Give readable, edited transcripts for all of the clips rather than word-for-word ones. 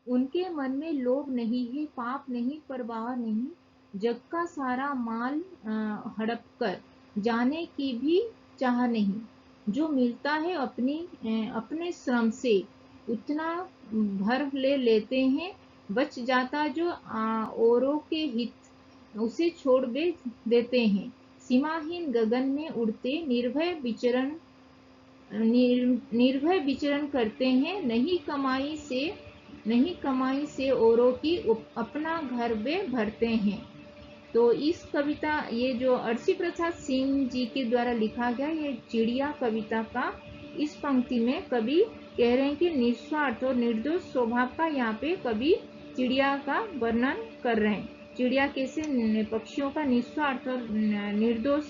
उनके मन में लोभ नहीं है, पाप नहीं, परवाह नहीं, जग का सारा माल हड़प कर जाने की भी चाह नहीं। जो मिलता है अपने श्रम से उतना भर ले लेते हैं, बच जाता जो औरों के हित उसे छोड़ देते हैं। सीमाहीन गगन में उड़ते निर्भय विचरण करते हैं, नहीं कमाई से औरों की अपना घर में भरते हैं। तो इस कविता, ये जो अर्सी प्रसाद सिंह जी के द्वारा लिखा गया ये चिड़िया कविता का, इस पंक्ति में कवि कह रहे हैं कि निस्वार्थ और निर्दोष स्वभाव का यहाँ पे कवि चिड़िया का वर्णन कर रहे हैं। चिड़िया कैसे, पक्षियों का निस्वार्थ और निर्दोष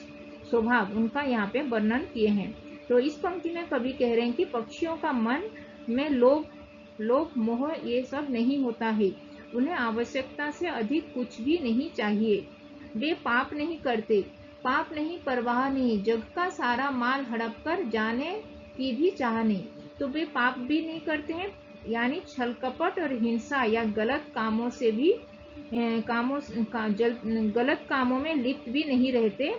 स्वभाव उनका यहाँ पे वर्णन किए हैं। तो इस पंक्ति में कवि कह रहे हैं कि पक्षियों का मन में लोभ मोह ये सब नहीं होता है, उन्हें आवश्यकता से अधिक कुछ भी नहीं चाहिए। वे पाप नहीं करते, पाप नहीं, परवाह नहीं, जग का सारा माल हड़प कर जाने की भी चाह नहीं। तो वे पाप भी नहीं करते हैं, यानी छल कपट और हिंसा या गलत कामों से भी गलत कामों में लिप्त भी नहीं रहते।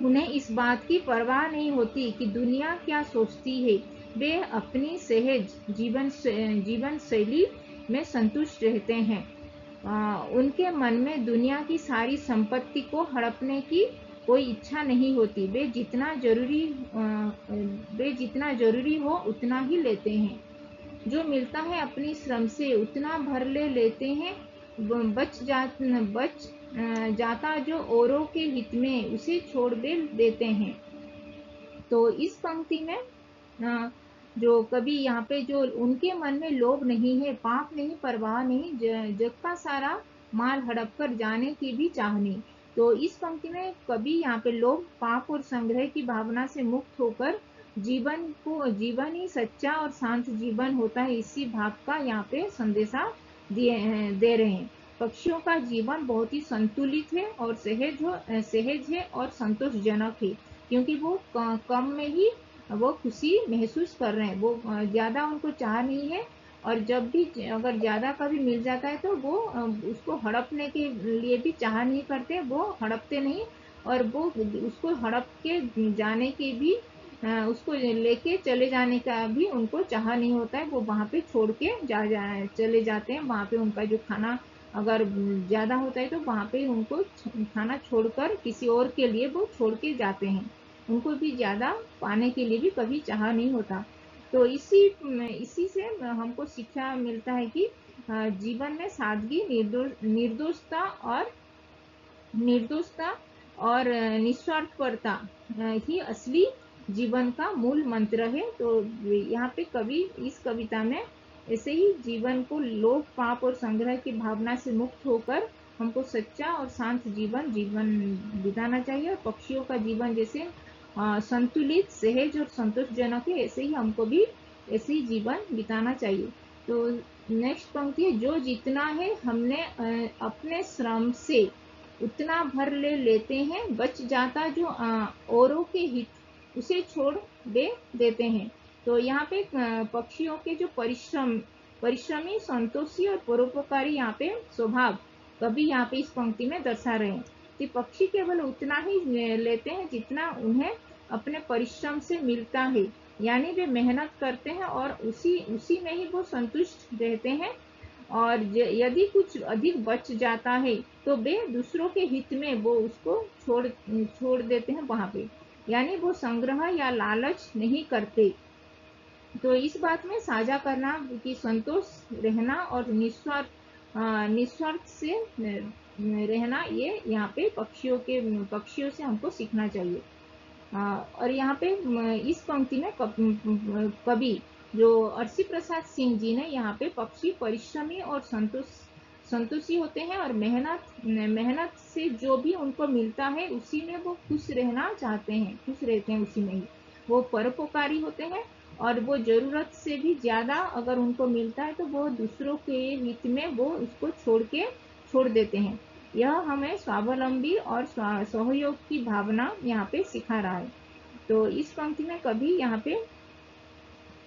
उन्हें इस बात की परवाह नहीं होती कि दुनिया क्या सोचती है। वे अपनी सहज जीवन शैली में संतुष्ट रहते हैं। उनके मन में दुनिया की सारी संपत्ति को हड़पने की कोई इच्छा नहीं होती। वे जितना जरूरी हो उतना ही लेते हैं। जो मिलता है अपनी श्रम से उतना भर ले लेते हैं, बच जाता जो औरों के हित में उसे छोड़ देते हैं। तो इस पंक्ति में जो कवि यहाँ पे जो उनके मन में लोभ नहीं है, पाप नहीं, परवाह नहीं, जग का सारा माल हड़प कर जाने की भी चाह नहीं। तो इस पंक्ति में कवि यहाँ पे लोभ, पाप और संग्रह की भावना से मुक्त होकर जीवन ही सच्चा और शांत जीवन होता है, इसी भाव का यहाँ पे संदेशा दे रहे हैं। पक्षियों का जीवन बहुत ही संतुलित है और सहज है और संतोषजनक है, क्योंकि वो कम में ही वो खुशी महसूस कर रहे हैं। वो ज़्यादा उनको चाह नहीं है, और जब भी अगर ज़्यादा कभी मिल जाता है तो वो उसको हड़पने के लिए भी चाह नहीं करते, वो हड़पते नहीं, और वो उसको हड़प के जाने की भी उसको लेके चले जाने का भी उनको चाह नहीं होता है। वो वहाँ पे छोड़ के चले जाते हैं। वहाँ पे उनका जो खाना अगर ज़्यादा होता है तो वहाँ पे उनको खाना छोड़कर किसी और के लिए वो छोड़ के जाते हैं। उनको भी ज़्यादा पाने के लिए भी कभी चाह नहीं होता। तो इसी से हमको शिक्षा मिलता है कि जीवन में सादगी, निर्दोषता और निस्वार्थपरता ही असली जीवन का मूल मंत्र है। तो यहाँ पे कवि इस कविता में ऐसे ही जीवन को लोभ, पाप और संग्रह की भावना से मुक्त होकर हमको सच्चा और शांत जीवन बिताना चाहिए। और पक्षियों का जीवन जैसे संतुलित, सहज और संतोषजनक है, ऐसे ही हमको भी ऐसे ही जीवन बिताना चाहिए। तो नेक्स्ट पंक्ति है, जो जितना है हमने अपने श्रम से उतना भर ले लेते हैं, बच जाता जो औरों के हित उसे छोड़ देते हैं। तो यहाँ पे पक्षियों के जो परिश्रमी, संतोषी और परोपकारी यहाँ पे स्वभाव कभी यहाँ पे इस पंक्ति में दर्शा रहे हैं कि पक्षी केवल उतना ही लेते हैं जितना उन्हें अपने परिश्रम से मिलता है, यानी वे मेहनत करते हैं और उसी में ही वो संतुष्ट रहते हैं। और यदि कुछ अधिक बच जाता है तो वे दूसरों के हित में वो उसको छोड़ देते हैं वहां पे, यानी वो संग्रह या लालच नहीं करते। तो इस बात में साझा करना कि संतोष रहना और निस्वार्थ से रहना, ये यहाँ पे पक्षियों से हमको सीखना चाहिए। और यहाँ पे इस पंक्ति में कवि जो अर्सी प्रसाद सिंह जी ने यहाँ पे पक्षी परिश्रमी और संतोषी होते हैं, और मेहनत से जो भी उनको मिलता है उसी में वो खुश रहना चाहते हैं, खुश रहते हैं उसी में ही। वो परोपकारी होते हैं, और वो जरूरत से भी ज्यादा अगर उनको मिलता है तो वो दूसरों के हित में वो उसको छोड़ देते हैं। यह हमें स्वावलंबी और सहयोग की भावना यहाँ पे सिखा रहा है। तो इस पंक्ति में कभी यहाँ पे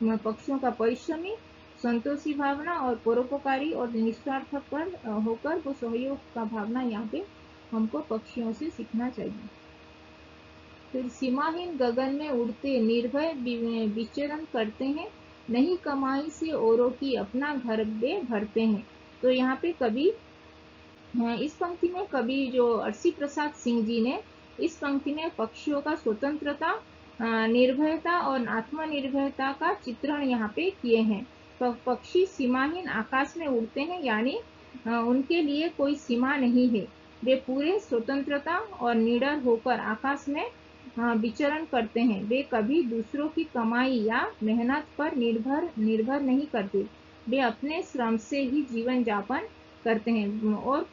पक्षियों का परिश्रमी, संतोषी भावना और परोपकारी और निस्वार्थ पर होकर वो सहयोग का भावना यहाँ पे हमको पक्षियों से सीखना चाहिए। फिर सीमाहीन गगन में उड़ते निर्भय विचरण करते हैं, नहीं कमाई से औरों की अपना घर में भरते हैं। तो यहाँ पे कवि इस पंक्ति में कवि जो अर्सी प्रसाद सिंह जी ने इस पंक्ति में पक्षियों का स्वतंत्रता, निर्भयता और आत्मनिर्भरता का चित्रण यहाँ पे किए हैं। पक्षी सीमाहीन आकाश में उड़ते हैं, यानी उनके लिए कोई सीमा नहीं है। वे पूरे स्वतंत्रता और निडर होकर आकाश में विचरण करते हैं। वे कभी दूसरों की कमाई या मेहनत पर निर्भर नहीं करते। वे अपने श्रम से ही जीवन यापन करते हैं और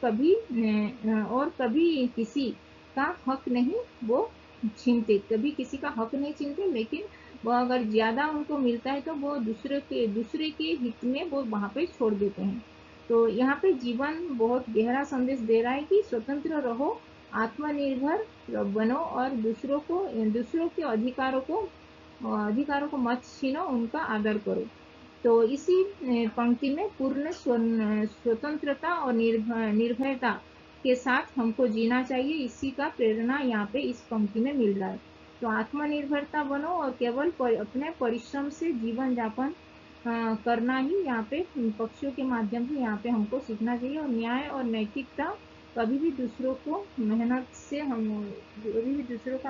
कभी किसी का हक नहीं वो छीनते, कभी किसी का हक नहीं छीनते, लेकिन वो अगर ज्यादा उनको मिलता है तो वो दूसरे के हित में वो वहां पे छोड़ देते हैं। तो यहाँ पे जीवन बहुत गहरा संदेश दे रहा है कि स्वतंत्र रहो, आत्मनिर्भर बनो और दूसरों के अधिकारों को मत छीनो, उनका आदर करो। तो इसी पंक्ति में पूर्ण स्वतंत्रता और निर्भयता के साथ हमको जीना चाहिए, इसी का प्रेरणा यहाँ पे इस पंक्ति में मिल रहा है। तो आत्मनिर्भरता बनो और केवल अपने परिश्रम से जीवन यापन करना ही यहाँ पे पक्षियों के माध्यम से यहाँ पे हमको सीखना चाहिए। और न्याय और नैतिकता कभी भी दूसरों का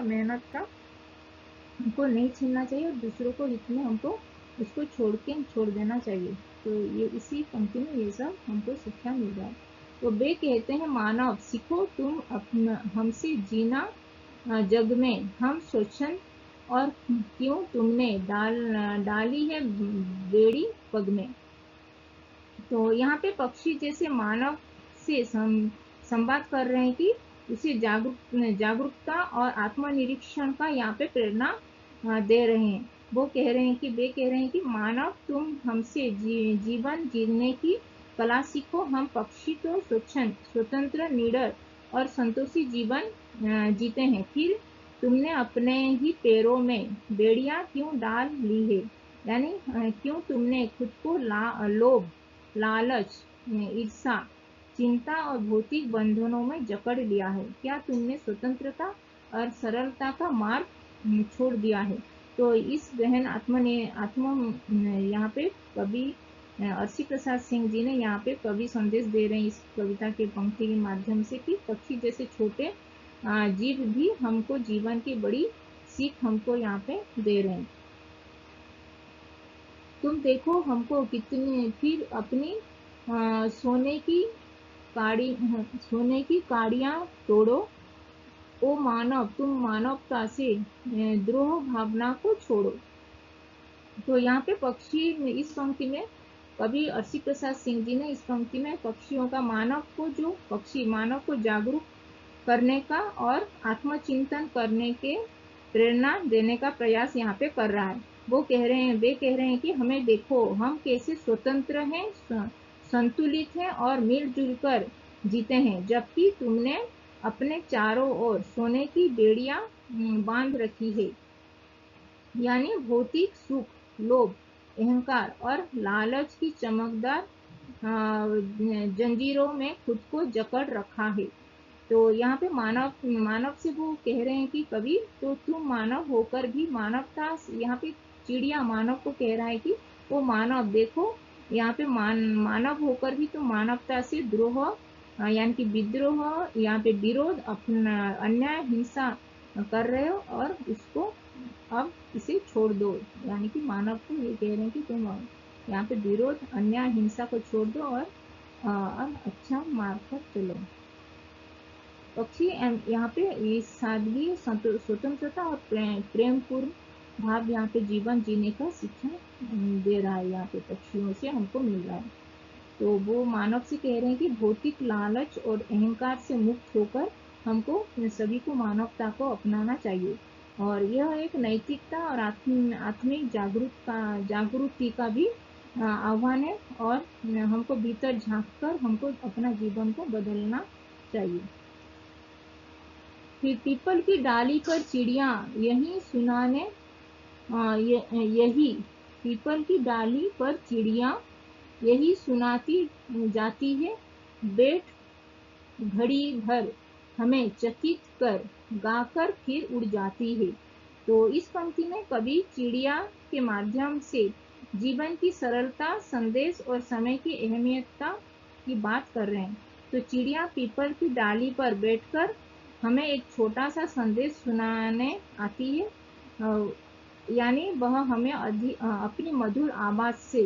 मेहनत का हमको नहीं छीनना चाहिए और दूसरों को हित में हमको उसको छोड़ देना चाहिए। तो ये इसी पंक्ति में ये सब हमको शिक्षा मिल रहा है। तो वे कहते हैं, मानव सीखो तुम अपना हमसे जीना जग में, हम शोषण और क्यों तुमने डाली है बेड़ी पग में। तो यहाँ पे पक्षी जैसे मानव से संवाद कर रहे हैं कि उसे जागरूकता और आत्मनिरीक्षण का यहाँ पे प्रेरणा दे रहे हैं। वे कह रहे हैं कि मानव तुम हमसे जीवन जीने की कला सीखो। हम पक्षी तो स्वतंत्र, निडर और संतोषी जीवन जीते हैं, फिर तुमने अपने ही पैरों में बेड़ियां क्यों डाल ली है, यानी क्यों तुमने खुद को लोभ, लालच, ईर्षा, चिंता और भौतिक बंधनों में जकड़ लिया है। क्या तुमने स्वतंत्रता और सरलता का मार्ग छोड़ दिया है। तो इस गहन यहाँ पे कवि अर्सी प्रसाद सिंह जी ने यहाँ पे कवि संदेश दे रहे हैं इस कविता के पंक्ति के माध्यम से कि पक्षी जैसे छोटे जीव भी हमको जीवन की बड़ी सीख हमको यहाँ पे दे रहे हैं। तुम देखो हमको कितने फिर अपनी सोने की काड़ियां तोड़ो, ओ मानव तुम मानवता से द्रोह भावना को छोड़ो। तो यहाँ पे पक्षी इस पंक्ति में कवि अर्सी प्रसाद सिंह जी ने इस पंक्ति में पक्षियों का मानव को जागरूक करने का और आत्मचिंतन करने के प्रेरणा देने का प्रयास यहाँ पे कर रहा है। वे कह रहे हैं कि हमें देखो, हम कैसे स्वतंत्र हैं, संतुलित हैं और मिलजुल कर जीते हैं, जबकि तुमने अपने चारों ओर सोने की बेड़ियां बांध रखी है, यानी भौतिक सुख, लोभ, अहंकार और लालच की चमकदार जंजीरों में खुद को जकड़ रखा है। तो यहाँ पे मानव से वो कह रहे हैं कि कवि, तो तुम मानव होकर भी मानवता, यहाँ पे चिड़िया मानव को कह रहा है कि वो मानव देखो, यहाँ पे मानव होकर भी तुम मानवता से द्रोह यानी कि विद्रोह, यहाँ पे विरोध, अपना अन्याय, हिंसा कर रहे हो और उसको अब इसे छोड़ दो। यानी कि मानव को ये कह रहे हैं कि तुम यहाँ पे विरोध, अन्याय, हिंसा को छोड़ दो और अब अच्छा मार्ग पर चलो। पक्षी यहाँ पे ये सादगी, स्वतंत्रता और प्रेमपूर्ण भाव यहाँ पे जीवन जीने का शिक्षा दे रहा है, यहाँ पे पक्षियों से हमको मिल रहा है। तो वो मानव से कह रहे हैं कि भौतिक लालच और अहंकार से मुक्त होकर हमको सभी को मानवता को अपनाना चाहिए। और यह एक नैतिकता और आत्मिक जागृति का भी आह्वान है और हमको भीतर झांक कर हमको अपना जीवन को बदलना चाहिए। फिर पीपल की डाली पर चिड़िया यही पीपल की डाली पर चिड़िया यही सुनाती जाती है, बैठ घड़ी भर हमें चकित कर, गाकर फिर उड़ जाती है। तो इस पंक्ति में कवि चिड़िया के माध्यम से जीवन की सरलता, संदेश और समय की अहमियतता की बात कर रहे हैं। तो चिड़िया पीपल की डाली पर बैठकर हमें एक छोटा सा संदेश सुनाने आती है, यानी वह हमें अपनी मधुर आवाज से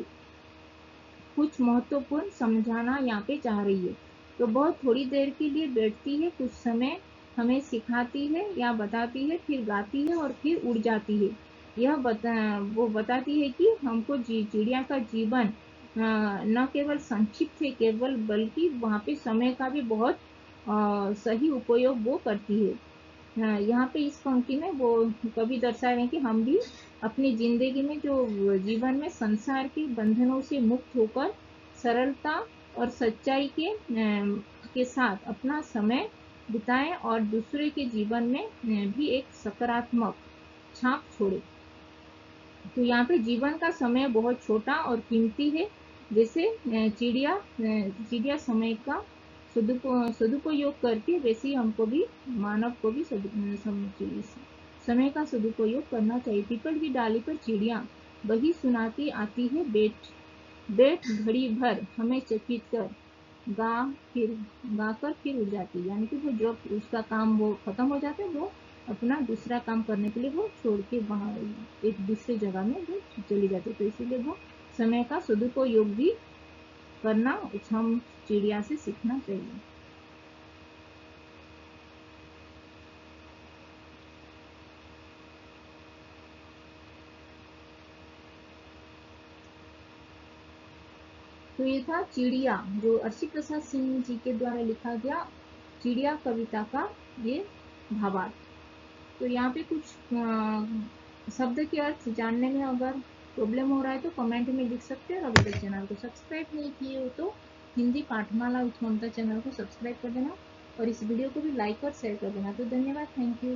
कुछ महत्वपूर्ण समझाना यहाँ पे चाह रही है। तो बहुत थोड़ी देर के लिए बैठती है, कुछ समय हमें सिखाती है या बताती है, फिर गाती है और फिर उड़ जाती है। वो बताती है कि हमको चिड़िया का जीवन न केवल संक्षिप्त है केवल, बल्कि वहाँ पे समय का भी बहुत सही उपयोग वो करती है। हाँ, यहाँ पे इस पंक्ति में वो कवि दर्शा रहे हैं कि हम भी अपनी जिंदगी में जो जीवन में संसार के बंधनों से मुक्त होकर सरलता और सच्चाई के साथ अपना समय बिताएं और दूसरे के जीवन में भी एक सकारात्मक छाप छोड़े। तो यहाँ पे जीवन का समय बहुत छोटा और कीमती है। जैसे चिड़िया समय का सदुपयोग करके, वैसे ही हमको भी, मानव को भी समय का सदुपयोग करना चाहिए। पीपल की डाली पर चिड़िया वही सुनाती आती है, बैठ बैठ घड़ी भर हमें चकित कर, गा फिर गाकर फिर उड़ जाती है। यानी कि वो जब उसका काम वो खत्म हो जाता है, वो अपना दूसरा काम करने के लिए वो छोड़ के वहाँ एक दूसरे जगह में वो चली जाती है। तो इसीलिए वो समय का सदुपयोग भी करना हम चिड़िया से सीखना चाहिए। तो ये था चिड़िया, जो अर्शी प्रसाद सिंह जी के द्वारा लिखा गया चिड़िया कविता का ये भावार्थ। तो यहाँ पे कुछ शब्द के अर्थ जानने में अगर प्रॉब्लम हो रहा है तो कमेंट में लिख सकते हैं। और अभी तक चैनल को सब्सक्राइब नहीं किए हो तो हिंदी पाठमाला विथ ममता चैनल को सब्सक्राइब कर देना और इस वीडियो को भी लाइक और शेयर कर देना। तो धन्यवाद, थैंक यू।